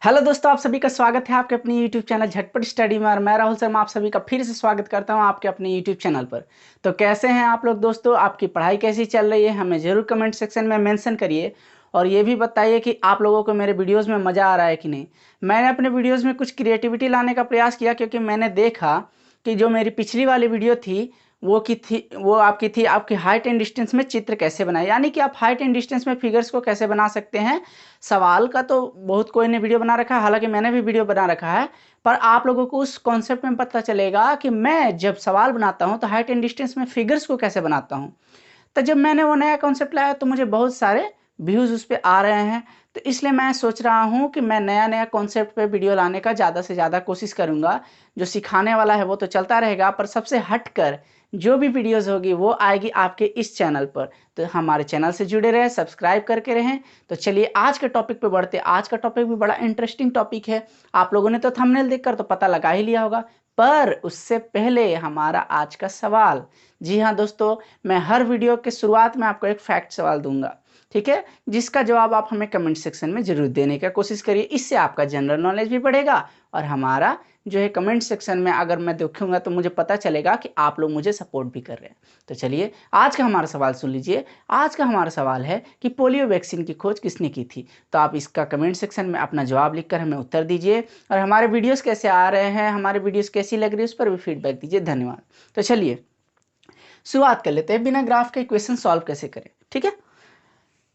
Hello दोस्तों, आप सभी का स्वागत है आपके अपने यूट्यूब चैनल झटपट स्टडी में। और मैं राहुल शर्मा आप सभी का फिर से स्वागत करता हूं आपके अपने यूट्यूब चैनल पर। तो कैसे हैं आप लोग दोस्तों, आपकी पढ़ाई कैसी चल रही है, हमें ज़रूर कमेंट सेक्शन में मेंशन करिए। और ये भी बताइए कि आप लोगों को मेरे वीडियोज़ में मज़ा आ रहा है कि नहीं। मैंने अपने वीडियोज़ में कुछ क्रिएटिविटी लाने का प्रयास किया, क्योंकि मैंने देखा कि जो मेरी पिछली वाली वीडियो थी वो आपकी थी आपकी हाइट एंड डिस्टेंस में चित्र कैसे बनाए, यानी कि आप हाइट एंड डिस्टेंस में फिगर्स को कैसे बना सकते हैं। सवाल का तो बहुत कोई ने वीडियो बना रखा है, हालांकि मैंने भी वीडियो बना रखा है, पर आप लोगों को उस कॉन्सेप्ट में पता चलेगा कि मैं जब सवाल बनाता हूं तो हाइट एंड डिस्टेंस में फिगर्स को कैसे बनाता हूं। तो जब मैंने वो नया कॉन्सेप्ट लाया तो मुझे बहुत सारे व्यूज़ उस पर आ रहे हैं। तो इसलिए मैं सोच रहा हूँ कि मैं नया नया कॉन्सेप्ट पे वीडियो लाने का ज़्यादा से ज़्यादा कोशिश करूँगा। जो सिखाने वाला है वो तो चलता रहेगा, पर सबसे हटकर जो भी वीडियोस होगी वो आएगी आपके इस चैनल पर। तो हमारे चैनल से जुड़े रहें, सब्सक्राइब करके रहें। तो चलिए आज के टॉपिक पे बढ़ते हैं। आज का टॉपिक भी बड़ा इंटरेस्टिंग टॉपिक है। आप लोगों ने तो थंबनेल देखकर तो पता लगा ही लिया होगा, पर उससे पहले हमारा आज का सवाल। जी हाँ दोस्तों, मैं हर वीडियो के शुरुआत में आपको एक फैक्ट सवाल दूंगा, ठीक है, जिसका जवाब आप हमें कमेंट सेक्शन में जरूर देने का कोशिश करिए। इससे आपका जनरल नॉलेज भी बढ़ेगा और हमारा जो है कमेंट सेक्शन में अगर मैं देखूंगा तो मुझे पता चलेगा कि आप लोग मुझे सपोर्ट भी कर रहे हैं। तो चलिए आज का हमारा सवाल सुन लीजिए। आज का हमारा सवाल है कि पोलियो वैक्सीन की खोज किसने की थी। तो आप इसका कमेंट सेक्शन में अपना जवाब लिखकर हमें उत्तर दीजिए, और हमारे वीडियोस कैसे आ रहे हैं, हमारे वीडियोस कैसी लग रही है, उस पर भी फीडबैक दीजिए। धन्यवाद। तो चलिए शुरुआत कर लेते हैं, बिना ग्राफ के इक्वेशन सॉल्व कैसे करें। ठीक है,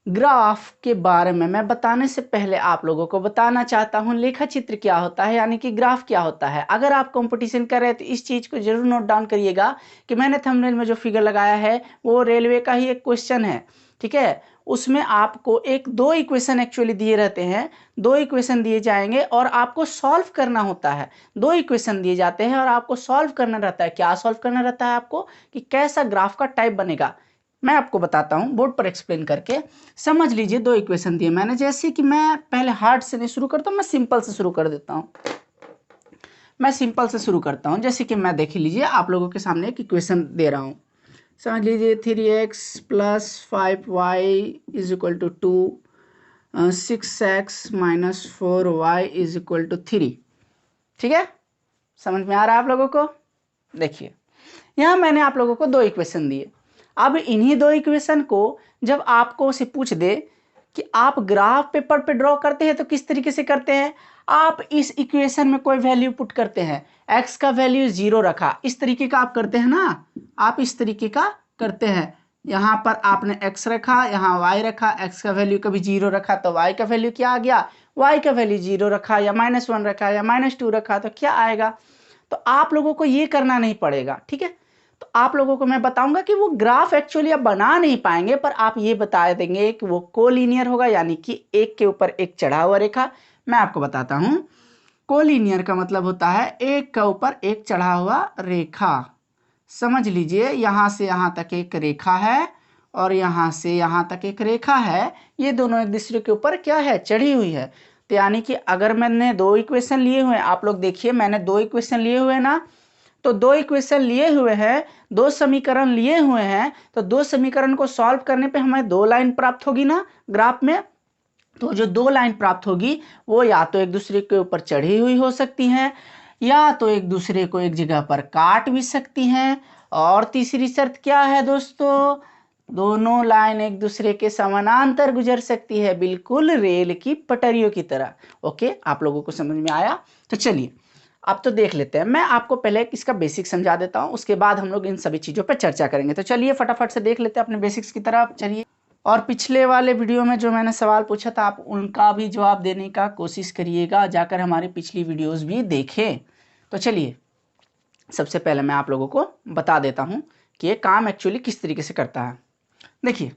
ग्राफ के बारे में मैं बताने से पहले आप लोगों को बताना चाहता हूं लेखा चित्र क्या होता है, यानी कि ग्राफ क्या होता है। अगर आप कंपटीशन कर रहे हैं तो इस चीज को जरूर नोट डाउन करिएगा कि मैंने थंबनेल में जो फिगर लगाया है वो रेलवे का ही एक क्वेश्चन है। ठीक है, उसमें आपको एक दो इक्वेशन एक्चुअली दिए रहते हैं, दो इक्वेशन दिए जाएंगे और आपको सॉल्व करना होता है। दो इक्वेशन दिए जाते हैं और आपको सॉल्व करना रहता है। क्या सॉल्व करना रहता है आपको, कि कैसा ग्राफ का टाइप बनेगा। मैं आपको बताता हूं बोर्ड पर एक्सप्लेन करके। समझ लीजिए दो इक्वेशन दिए मैंने, जैसे कि मैं पहले हार्ड से नहीं शुरू करता हूं, मैं सिंपल से शुरू कर देता हूं। मैं सिंपल से शुरू करता हूं, जैसे कि मैं देख लीजिए आप लोगों के सामने एक इक्वेशन दे रहा हूं। समझ लीजिए 3x plus 5y is equal to 2, 6x minus 4y is equal to 3। ठीक है, समझ में आ रहा है आप लोगों को। देखिए यहां मैंने आप लोगों को दो इक्वेशन दिए। अब इन्हीं दो इक्वेशन को जब आपको से पूछ दे कि आप ग्राफ पेपर पे ड्रॉ करते हैं तो किस तरीके से करते हैं। आप इस इक्वेशन में कोई वैल्यू पुट करते हैं, x का वैल्यू 0 रखा, इस तरीके का आप करते हैं ना। आप इस तरीके का करते हैं, यहाँ पर आपने x रखा, यहाँ y रखा, x का वैल्यू कभी 0 रखा तो y का वैल्यू क्या आ गया, y का वैल्यू 0 रखा, या -1 रखा या -2 रखा तो क्या आएगा। तो आप लोगों को ये करना नहीं पड़ेगा। ठीक है, तो आप लोगों को मैं बताऊंगा कि वो ग्राफ एक्चुअली आप बना नहीं पाएंगे, पर आप ये बता देंगे कि वो कोलिनियर होगा, यानी कि एक के ऊपर एक चढ़ा हुआ रेखा। मैं आपको बताता हूं, कोलिनियर का मतलब होता है एक के ऊपर एक चढ़ा हुआ रेखा। समझ लीजिए यहां से यहां तक एक रेखा है और यहां से यहां तक एक रेखा है, ये दोनों एक दूसरे के ऊपर क्या है, चढ़ी हुई है। तो यानी कि अगर मैंने दो इक्वेशन लिए हुए, आप लोग देखिए मैंने दो इक्वेशन लिए हुए ना, तो दो इक्वेशन लिए हुए हैं, दो समीकरण लिए हुए हैं, तो दो समीकरण को सॉल्व करने पे हमें दो लाइन प्राप्त होगी ना ग्राफ में। तो जो दो लाइन प्राप्त होगी वो या तो एक दूसरे के ऊपर चढ़ी हुई हो सकती हैं, या तो एक दूसरे को एक जगह पर काट भी सकती हैं। और तीसरी शर्त क्या है दोस्तों, दोनों लाइन एक दूसरे के समानांतर गुजर सकती है, बिल्कुल रेल की पटरियों की तरह। ओके, आप लोगों को समझ में आया। तो चलिए अब तो देख लेते हैं, मैं आपको पहले इसका बेसिक समझा देता हूं, उसके बाद हम लोग इन सभी चीज़ों पर चर्चा करेंगे। तो चलिए फटाफट से देख लेते हैं अपने बेसिक्स की तरफ। चलिए, और पिछले वाले वीडियो में जो मैंने सवाल पूछा था आप उनका भी जवाब देने का कोशिश करिएगा, जाकर हमारी पिछली वीडियोस भी देखें। तो चलिए सबसे पहले मैं आप लोगों को बता देता हूं कि ये काम एक्चुअली किस तरीके से करता है। देखिए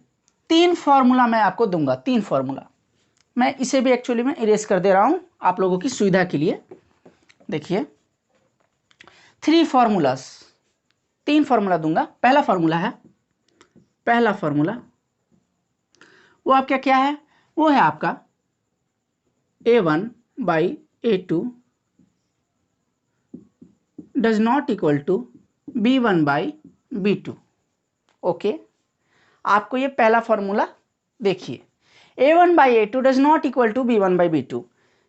तीन फॉर्मूला मैं आपको दूंगा, तीन फॉर्मूला। मैं इसे भी एक्चुअली मैं इरेज कर दे रहा हूं आप लोगों की सुविधा के लिए। देखिए थ्री फॉर्मूलास, तीन फॉर्मूला दूंगा। पहला फॉर्मूला है, पहला फॉर्मूला वो आपका क्या है, वो है आपका a1/a2 does not equal to b1/b2। Okay, आपको ये पहला फॉर्मूला देखिए, a1/a2 does not equal to b1/b2,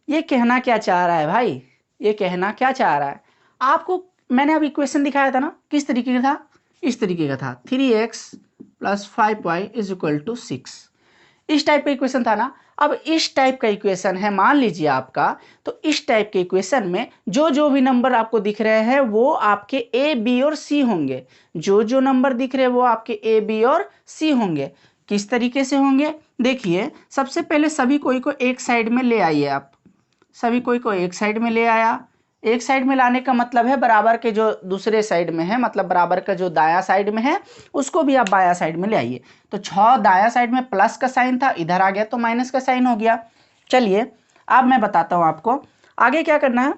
ये कहना क्या चाह रहा है भाई, ये कहना क्या चाह रहा है आपको। मैंने अब इक्वेशन दिखाया था ना, किस तरीके का था, इस तरीके का था, 3x + 5y = 6, इस टाइप का इक्वेशन था ना। अब इस टाइप का इक्वेशन है मान लीजिए आपका, तो इस टाइप के इक्वेशन में जो जो भी नंबर आपको दिख रहे हैं वो आपके ए बी और सी होंगे, जो जो नंबर दिख रहे हैं वो आपके ए बी और सी होंगे। किस तरीके से होंगे देखिए, सबसे पहले सभी कोई को एक साइड में ले आइए आप, सभी कोई को एक साइड में ले आया। एक साइड में लाने का मतलब है बराबर के जो दूसरे साइड में है, मतलब बराबर का जो दाया साइड में है उसको भी आप बाया साइड में ले आइए। तो 6 दाया साइड में प्लस का साइन था, इधर आ गया तो माइनस का साइन हो गया। चलिए अब मैं बताता हूं आपको आगे क्या करना है।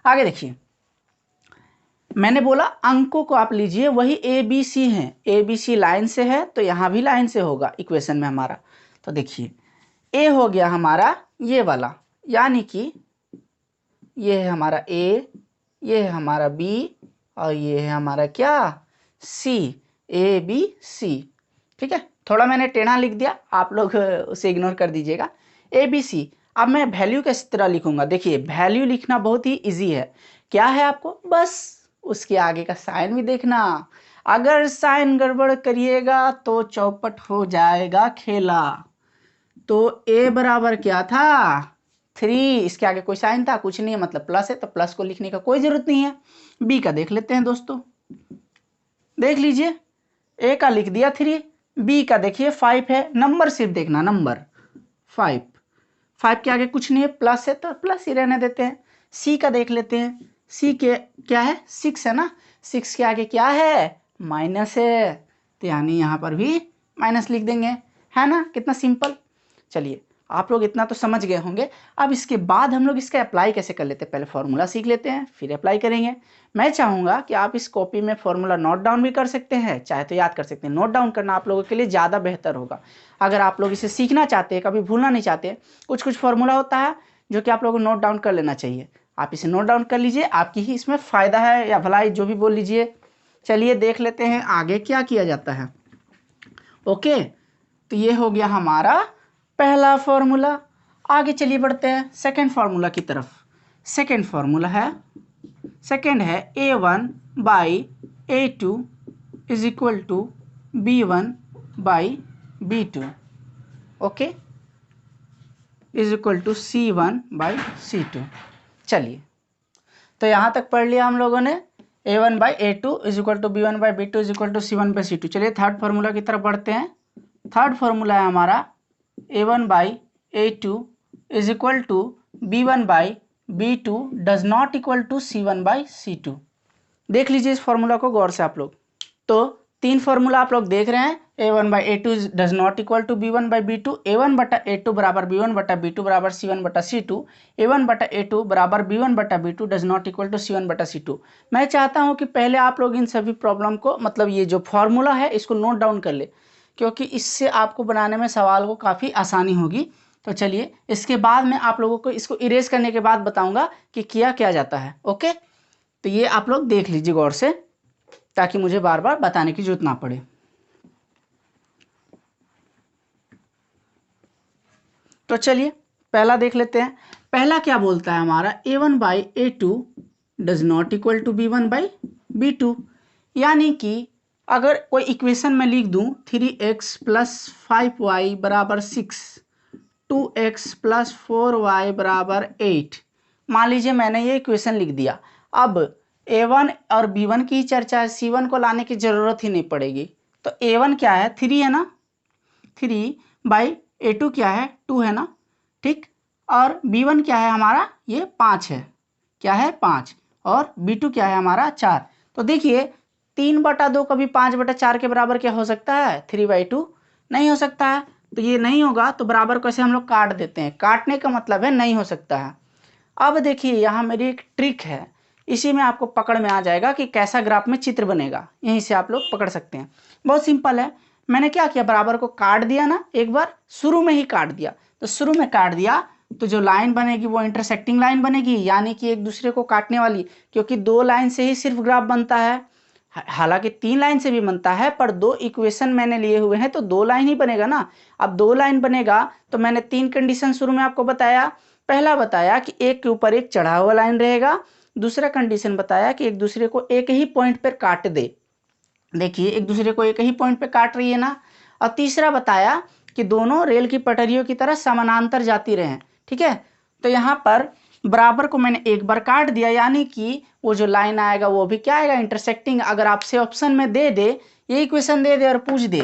आगे देखिए, मैंने बोला अंकों को आप लीजिए, वही ए बी सी है, ए बी सी लाइन से है तो यहां भी लाइन से होगा इक्वेशन में हमारा। तो देखिए ए हो गया हमारा ये वाला, यानी कि ये है हमारा ए, ये है हमारा बी और ये है हमारा क्या, सी, ए बी सी। ठीक है, थोड़ा मैंने टेढ़ा लिख दिया, आप लोग उसे इग्नोर कर दीजिएगा। A B C. अब मैं वैल्यू किस तरह लिखूंगा, देखिए वैल्यू लिखना बहुत ही इजी है। क्या है आपको बस उसके आगे का साइन भी देखना, अगर साइन गड़बड़ करिएगा तो चौपट हो जाएगा खेला। तो a बराबर क्या था 3, इसके आगे कोई साइन था कुछ नहीं है, मतलब प्लस है तो प्लस को लिखने का कोई जरूरत नहीं है। b का देख लेते हैं दोस्तों, देख लीजिए a का लिख दिया 3, b का देखिए 5 है, नंबर सिर्फ देखना नंबर 5, 5 के आगे कुछ नहीं है, प्लस है तो प्लस ही रहने देते हैं। c का देख लेते हैं, c के क्या है 6 है ना, 6 के आगे क्या है माइनस है, तो यानी यहाँ पर भी माइनस लिख देंगे, है ना, कितना सिंपल। चलिए आप लोग इतना तो समझ गए होंगे। अब इसके बाद हम लोग इसका अप्लाई कैसे कर लेते हैं, पहले फॉर्मूला सीख लेते हैं फिर अप्लाई करेंगे। मैं चाहूँगा कि आप इस कॉपी में फॉर्मूला नोट डाउन भी कर सकते हैं, चाहे तो याद कर सकते हैं। नोट डाउन करना आप लोगों के लिए ज़्यादा बेहतर होगा। अगर आप लोग इसे सीखना चाहते हैं, कभी भूलना नहीं चाहते, कुछ कुछ फॉर्मूला होता है जो कि आप लोगों को नोट डाउन कर लेना चाहिए। आप इसे नोट डाउन कर लीजिए, आपकी ही इसमें फ़ायदा है या भलाई जो भी बोल लीजिए। चलिए देख लेते हैं आगे क्या किया जाता है। ओके, तो ये हो गया हमारा पहला फॉर्मूला। आगे चलिए बढ़ते हैं सेकंड फार्मूला की तरफ। सेकंड फार्मूला है, सेकंड है a1/a2 = b1/b2, ओके, = c1/c2। चलिए तो यहाँ तक पढ़ लिया हम लोगों ने, a1/a2 = b1/b2 = c1/c2। चलिए थर्ड फार्मूला की तरफ बढ़ते हैं। थर्ड फार्मूला है हमारा a1/a2 = b1/b2 does not equal to c1/c2। देख लीजिए इस फॉर्मूला को गौर से आप लोग। तो तीन फॉर्मूला आप लोग देख रहे हैं, a1/a2 does not equal to b1/b2, a1/a2 बराबर b1/b2 बराबर c1/c2, a1/a2 बराबर b1/b2 does not equal to c1/c2। मैं चाहता हूं कि पहले आप लोग इन सभी प्रॉब्लम को, मतलब ये जो फॉर्मूला है इसको नोट डाउन कर ले, क्योंकि इससे आपको बनाने में सवाल को काफ़ी आसानी होगी। तो चलिए इसके बाद मैं आप लोगों को इसको इरेज करने के बाद बताऊंगा कि क्या जाता है। ओके, तो ये आप लोग देख लीजिए गौर से, ताकि मुझे बार बार बताने की जरूरत ना पड़े। तो चलिए पहला देख लेते हैं। पहला क्या बोलता है हमारा, a1/a2 does not equal to b1/b2, यानी कि अगर कोई इक्वेशन में लिख दूं 3x + 5y = 6, 2x + 4y = 8, मान लीजिए मैंने ये इक्वेशन लिख दिया। अब a1 और b1 की चर्चा है, c1 को लाने की जरूरत ही नहीं पड़ेगी। तो a1 क्या है 3 है ना, 3/a2 क्या है 2 है ना, ठीक, और b1 क्या है हमारा ये 5 है, क्या है 5, और b2 क्या है हमारा 4। तो देखिए 3/2 कभी 5/4 के बराबर क्या हो सकता है 3/2, नहीं हो सकता है। तो ये नहीं होगा तो बराबर को ऐसे हम लोग काट देते हैं, काटने का मतलब है नहीं हो सकता है। अब देखिए यहाँ मेरी एक ट्रिक है, इसी में आपको पकड़ में आ जाएगा कि कैसा ग्राफ में चित्र बनेगा, यहीं से आप लोग पकड़ सकते हैं। बहुत सिंपल है, मैंने क्या किया बराबर को काट दिया ना, एक बार शुरू में ही काट दिया। तो शुरू में काट दिया तो जो लाइन बनेगी वो इंटरसेक्टिंग लाइन बनेगी, यानी कि एक दूसरे को काटने वाली, क्योंकि दो लाइन से ही सिर्फ ग्राफ बनता है। हालांकि 3 लाइन से भी बनता है, पर 2 इक्वेशन मैंने लिए हुए हैं तो 2 लाइन ही बनेगा ना। अब 2 लाइन बनेगा तो मैंने 3 कंडीशन शुरू में आपको बताया। पहला बताया कि एक के ऊपर एक चढ़ा हुआ लाइन रहेगा, दूसरा कंडीशन बताया कि एक दूसरे को एक ही पॉइंट पर काट दे, देखिए एक दूसरे को एक ही पॉइंट पे काट रही है ना। और तीसरा बताया कि दोनों रेल की पटरियों की तरह समानांतर जाती रहें, ठीक है। तो यहाँ पर बराबर को मैंने एक बार काट दिया, यानी कि वो जो लाइन आएगा वो भी क्या आएगा, इंटरसेक्टिंग। अगर आपसे ऑप्शन में दे दे, ये इक्वेशन दे दे और पूछ दे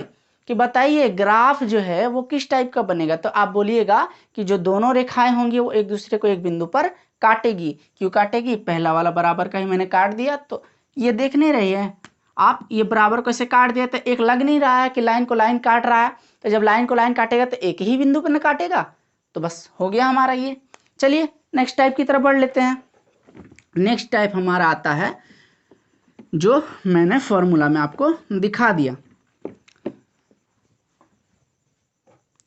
कि बताइए ग्राफ जो है वो किस टाइप का बनेगा, तो आप बोलिएगा कि जो दोनों रेखाएं होंगी वो एक दूसरे को एक बिंदु पर काटेगी। क्यों काटेगी, पहला वाला बराबर का ही मैंने काट दिया। तो ये देख नहीं रही है आप, ये बराबर को ऐसे काट दिया तो एक लग नहीं रहा है कि लाइन को लाइन काट रहा है। तो जब लाइन को लाइन काटेगा तो एक ही बिंदु पर न काटेगा, तो बस हो गया हमारा ये। चलिए नेक्स्ट टाइप की तरफ बढ़ लेते हैं। नेक्स्ट टाइप हमारा आता है जो मैंने फॉर्मूला में आपको दिखा दिया।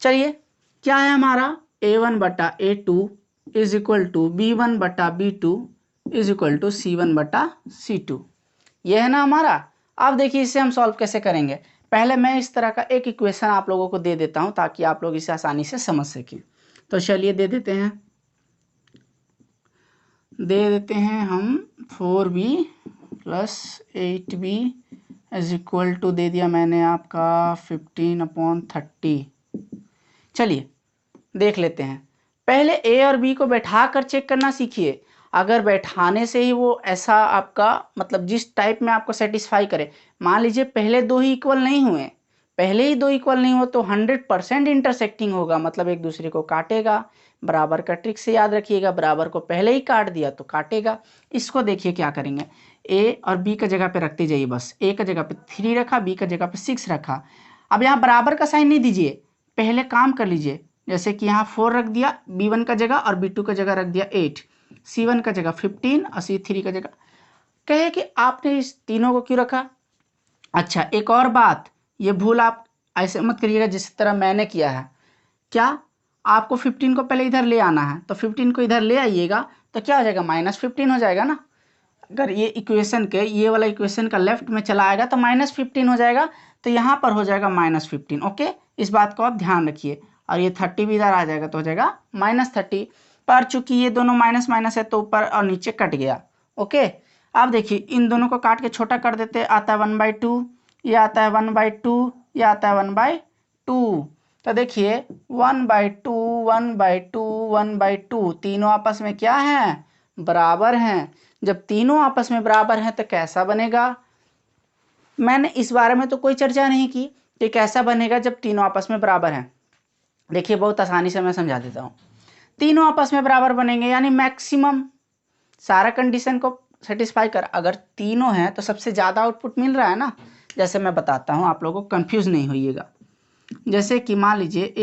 चलिए क्या है हमारा, a1 बटा a2 is equal to b1 बटा b2 is equal to c1 बटा c2, ये है ना हमारा। अब देखिए इसे हम सॉल्व कैसे करेंगे। पहले मैं इस तरह का एक इक्वेशन आप लोगों को दे देता हूं ताकि आप लोग इसे आसानी से समझ सकें। तो चलिए दे देते हैं हम 4b plus 8b is equal to, दे दिया मैंने आपका 15/30। चलिए देख लेते हैं। पहले a और b को बैठा कर चेक करना सीखिए। अगर बैठाने से ही वो ऐसा आपका मतलब जिस टाइप में आपको सेटिस्फाई करे, मान लीजिए पहले 2 ही इक्वल नहीं हुए, पहले ही 2 इक्वल नहीं हो तो 100% इंटरसेक्टिंग होगा, मतलब एक दूसरे को काटेगा। बराबर का ट्रिक से याद रखिएगा, बराबर को पहले ही काट दिया तो काटेगा। इसको देखिए क्या करेंगे, a और b का जगह पे रखते जाइए, बस a का जगह पे 3 रखा, b का जगह पे 6 रखा। अब यहाँ बराबर का साइन नहीं दीजिए, पहले काम कर लीजिए। जैसे कि यहाँ 4 रख दिया b1 का जगह और b2 का जगह रख दिया 8, c1 का जगह 15 और c3 का जगह। कहे कि आपने इस तीनों को क्यों रखा। अच्छा एक और बात, ये भूल आप ऐसे मत करिएगा जिस तरह मैंने किया है। क्या आपको 15 को पहले इधर ले आना है, तो 15 को इधर ले आइएगा तो क्या हो जाएगा, -15 हो जाएगा ना। अगर ये इक्वेशन के ये वाला इक्वेशन का लेफ्ट में चला आएगा तो -15 हो जाएगा, तो यहाँ पर हो जाएगा -15। ओके, इस बात को आप ध्यान रखिए। और ये 30 भी इधर आ जाएगा तो हो जाएगा -30। पर चूंकि ये दोनों माइनस माइनस है तो ऊपर और नीचे कट गया। ओके, अब देखिए इन दोनों को काट के छोटा कर देते हैं, आता है 1/2, ये आता है 1/2, ये आता है 1/2। तो देखिए 1/2 1/2 1/2 तीनों आपस में क्या है, बराबर हैं। जब तीनों आपस में बराबर हैं तो कैसा बनेगा, मैंने इस बारे में तो कोई चर्चा नहीं की कि कैसा बनेगा जब तीनों आपस में बराबर हैं। देखिए बहुत आसानी से मैं समझा देता हूँ। तीनों आपस में बराबर बनेंगे यानी मैक्सिमम सारा कंडीशन को सेटिस्फाई कर, अगर तीनों हैं तो सबसे ज़्यादा आउटपुट मिल रहा है ना। जैसे मैं बताता हूँ, आप लोगों को कंफ्यूज नहीं होइएगा। जैसे कि मान लीजिए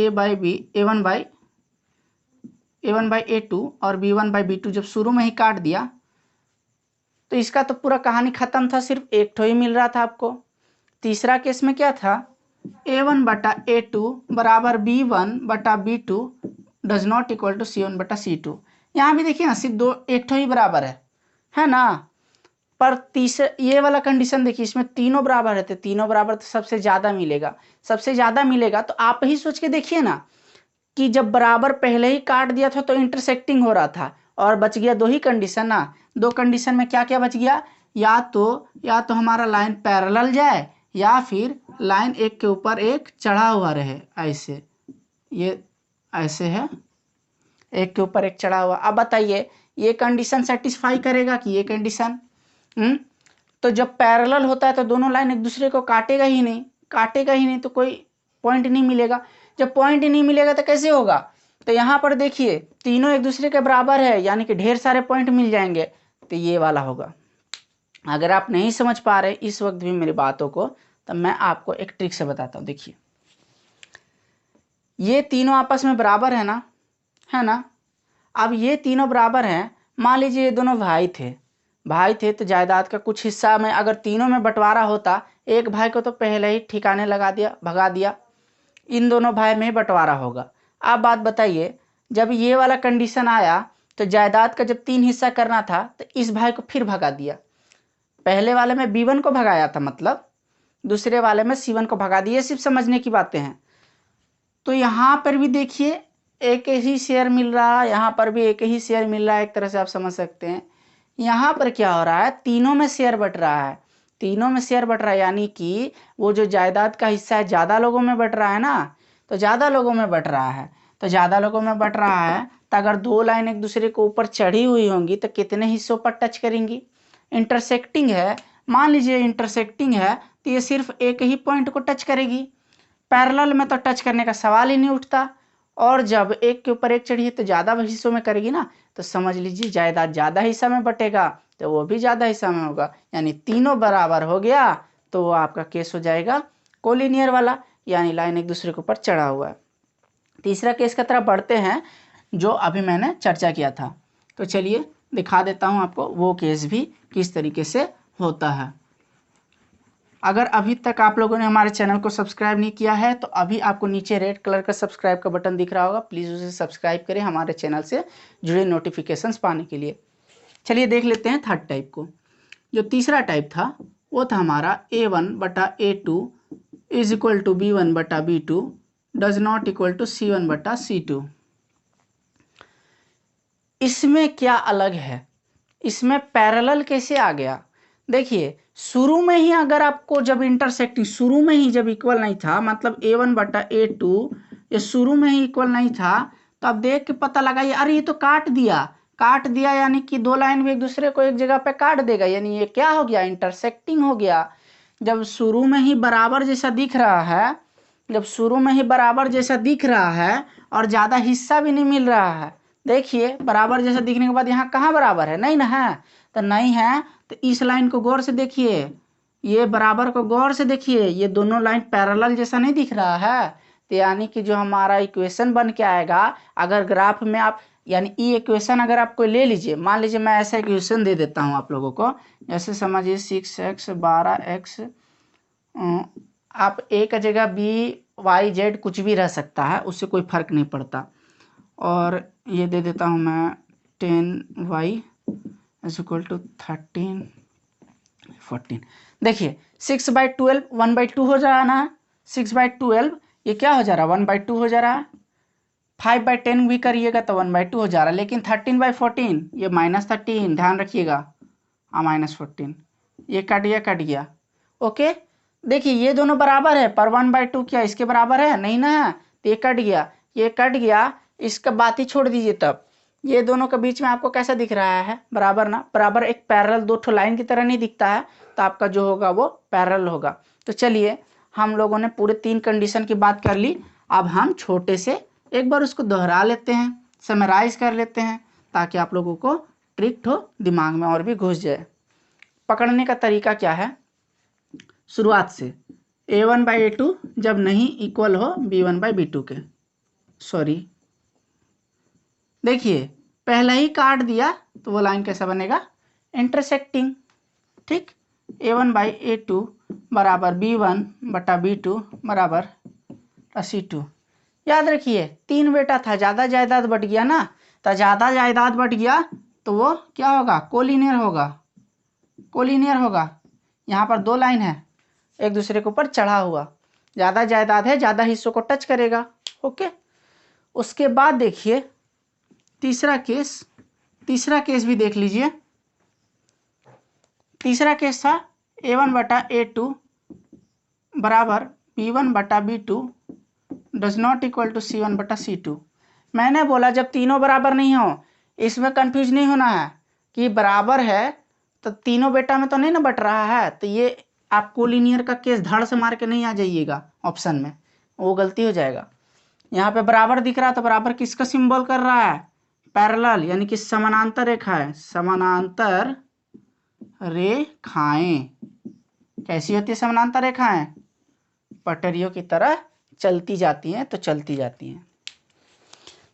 a1/a2 और b1/b2 जब शुरू में ही काट दिया तो इसका तो पूरा कहानी खत्म था, सिर्फ एक ठो ही मिल रहा था आपको। तीसरा केस में क्या था, a1/a2 बराबर b1/b2 does not equal to c1/c2। यहाँ भी देखिए ना सिर्फ एक ठो ही बराबर है ना। पर तीसरे ये वाला कंडीशन देखिए, इसमें तीनों बराबर है तो तीनों बराबर तो सबसे ज़्यादा मिलेगा। सबसे ज़्यादा मिलेगा तो आप ही सोच के देखिए ना कि जब बराबर पहले ही काट दिया था तो इंटरसेक्टिंग हो रहा था और बच गया 2 ही कंडीशन ना। 2 कंडीशन में क्या क्या बच गया, या तो हमारा लाइन पैरेलल जाए या फिर लाइन एक के ऊपर एक चढ़ा हुआ रहे, ऐसे ये ऐसे है एक के ऊपर एक चढ़ा हुआ। अब बताइए ये कंडीशन सेटिस्फाई करेगा कि ये कंडीशन, तो जब पैरेलल होता है तो दोनों लाइन एक दूसरे को काटेगा ही नहीं तो कोई पॉइंट नहीं मिलेगा। जब पॉइंट नहीं मिलेगा तो कैसे होगा, तो यहाँ पर देखिए तीनों एक दूसरे के बराबर है यानी कि ढेर सारे पॉइंट मिल जाएंगे, तो ये वाला होगा। अगर आप नहीं समझ पा रहे इस वक्त भी मेरी बातों को, तो मैं आपको एक ट्रिक से बताता हूँ। देखिए ये तीनों आपस में बराबर है ना। अब ये तीनों बराबर हैं, मान लीजिए ये दोनों भाई थे तो जायदाद का कुछ हिस्सा में अगर तीनों में बंटवारा होता, एक भाई को तो पहले ही ठिकाने लगा दिया, भगा दिया, इन दोनों भाई में बंटवारा होगा। अब बात बताइए, जब ये वाला कंडीशन आया तो जायदाद का जब 3 हिस्सा करना था तो इस भाई को फिर भगा दिया, पहले वाले में B1 को भगाया था, मतलब दूसरे वाले में C1 को भगा दिए, सिर्फ समझने की बातें हैं। तो यहाँ पर भी देखिए एक ही शेयर मिल रहा है, यहाँ पर भी एक ही शेयर मिल रहा है, एक तरह से आप समझ सकते हैं। यहाँ पर क्या हो रहा है, तीनों में शेयर बट रहा है, तीनों में शेयर बट रहा है, यानी कि वो जो जायदाद का हिस्सा है ज़्यादा लोगों में बट रहा है ना, तो ज़्यादा लोगों में बट रहा है। तो ज़्यादा लोगों में बट रहा है तो अगर दो लाइन एक दूसरे के ऊपर चढ़ी हुई होंगी तो कितने हिस्सों पर टच करेंगी? इंटरसेक्टिंग है, मान लीजिए इंटरसेक्टिंग है तो ये सिर्फ एक ही पॉइंट को टच करेगी। पैरेलल में तो टच करने का सवाल ही नहीं उठता, और जब एक के ऊपर एक चढ़ी तो ज़्यादा हिस्सों में करेगी ना, तो समझ लीजिए जायदाद ज़्यादा हिस्सा में बटेगा तो वो भी ज़्यादा हिस्सा में होगा, यानी तीनों बराबर हो गया तो वो आपका केस हो जाएगा कोलिनियर वाला, यानी लाइन एक दूसरे के ऊपर चढ़ा हुआ है। तीसरा केस की तरफ बढ़ते हैं जो अभी मैंने चर्चा किया था। तो चलिए दिखा देता हूँ आपको वो केस भी किस तरीके से होता है। अगर अभी तक आप लोगों ने हमारे चैनल को सब्सक्राइब नहीं किया है तो अभी आपको नीचे रेड कलर का सब्सक्राइब का बटन दिख रहा होगा, प्लीज़ उसे सब्सक्राइब करें हमारे चैनल से जुड़े नोटिफिकेशंस पाने के लिए। चलिए देख लेते हैं थर्ड टाइप को। जो तीसरा टाइप था वो था हमारा A1/A2 is equal to B1/B2 does not equal to C1/C2। इसमें क्या अलग है, इसमें पैरेलल कैसे आ गया? देखिए शुरू में ही अगर आपको जब इंटरसेक्टिंग शुरू में ही जब इक्वल नहीं था, मतलब A1/A2 ये शुरू में ही इक्वल नहीं था, तो अब देख के पता लगा अरे ये तो काट दिया, यानी कि दो लाइन भी एक दूसरे को एक जगह पे काट देगा, यानी ये क्या हो गया, इंटरसेक्टिंग हो गया। जब शुरू में ही बराबर जैसा दिख रहा है, जब शुरू में ही बराबर जैसा दिख रहा है और ज़्यादा हिस्सा भी नहीं मिल रहा है, देखिए बराबर जैसा दिखने के बाद यहाँ कहाँ बराबर है, नहीं ना है, तो नहीं है तो इस लाइन को गौर से देखिए, ये बराबर को गौर से देखिए, ये दोनों लाइन पैरेलल जैसा नहीं दिख रहा है, तो यानी कि जो हमारा इक्वेशन बन के आएगा, अगर ग्राफ में आप यानी ई इक्वेशन अगर आप कोई ले लीजिए, मान लीजिए मैं ऐसा इक्वेशन दे देता हूँ आप लोगों को, जैसे समझिए 6x 12x, आप ए का जगह बी वाई जेड कुछ भी रह सकता है, उससे कोई फर्क नहीं पड़ता, और ये दे देता हूँ मैं 10y इज इक्वल टू 13 14। देखिए 6/12 1/2 हो जा रहा है ना, 6/12 ये क्या हो जा रहा है, 1/2 हो जा रहा है। 5/10 भी करिएगा तो 1/2 हो जा रहा है, लेकिन 13/14 ये -13, ध्यान रखिएगा, -14 ये कट गया। ओके, देखिए ये दोनों बराबर है पर 1/2 क्या इसके बराबर है, नहीं ना है, तो ये कट गया, इसका बात ही छोड़ दीजिए। तब ये दोनों के बीच में आपको कैसा दिख रहा है, बराबर ना, बराबर एक पैरेलल दो ठो लाइन की तरह नहीं दिखता है, तो आपका जो होगा वो पैरेलल होगा। तो चलिए हम लोगों ने पूरे 3 कंडीशन की बात कर ली, अब हम छोटे से एक बार उसको दोहरा लेते हैं, समराइज कर लेते हैं, ताकि आप लोगों को ट्रिक हो दिमाग में और भी घुस जाए। पकड़ने का तरीका क्या है, शुरुआत से A1/A2 जब नहीं इक्वल हो B1/B2 के, सॉरी देखिए पहले ही काट दिया तो वो लाइन कैसा बनेगा, इंटरसेक्टिंग, ठीक। A1/A2 बराबर B1/B2 बराबर C2। याद रखिए 3 बेटा था, ज़्यादा जायदाद बढ़ गया ना, तो ज़्यादा जायदाद बढ़ गया तो वो क्या होगा, कोलिनियर होगा। यहाँ पर 2 लाइन है एक दूसरे के ऊपर चढ़ा हुआ, ज़्यादा जायदाद है, ज़्यादा हिस्सों को टच करेगा। ओके, उसके बाद देखिए तीसरा केस भी देख लीजिए। तीसरा केस था A1/A2 बराबर B1/B2 does not equal to C1/C2। मैंने बोला जब तीनों बराबर नहीं हो, इसमें कंफ्यूज नहीं होना है कि बराबर है तो तीनों बेटा में तो नहीं ना बट रहा है, तो ये आप कोलिनियर का केस धड़ से मार के नहीं आ जाइएगा ऑप्शन में, वो गलती हो जाएगा। यहाँ पे बराबर दिख रहा है तो बराबर किसका सिंबल कर रहा है, पैरेलल, यानी कि समानांतर रेखा है। समानांतर रेखाएं कैसी होती है, समानांतर रेखाएं पटरियों की तरह चलती जाती हैं, तो चलती जाती हैं।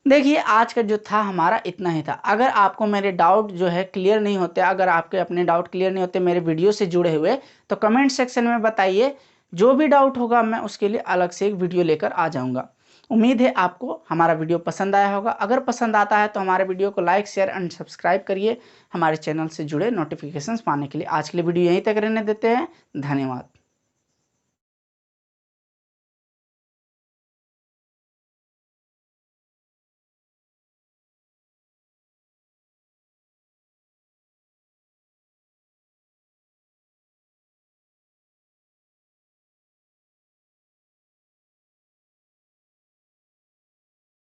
देखिए आज का जो था हमारा इतना ही था। अगर आपको मेरे डाउट जो है क्लियर नहीं होते, अगर आपके अपने डाउट क्लियर नहीं होते मेरे वीडियो से जुड़े हुए, तो कमेंट सेक्शन में बताइए, जो भी डाउट होगा मैं उसके लिए अलग से एक वीडियो लेकर आ जाऊंगा। उम्मीद है आपको हमारा वीडियो पसंद आया होगा। अगर पसंद आता है तो हमारे वीडियो को लाइक, शेयर एंड सब्सक्राइब करिए हमारे चैनल से जुड़े नोटिफिकेशंस पाने के लिए। आज के लिए वीडियो यहीं तक रहने देते हैं। धन्यवाद।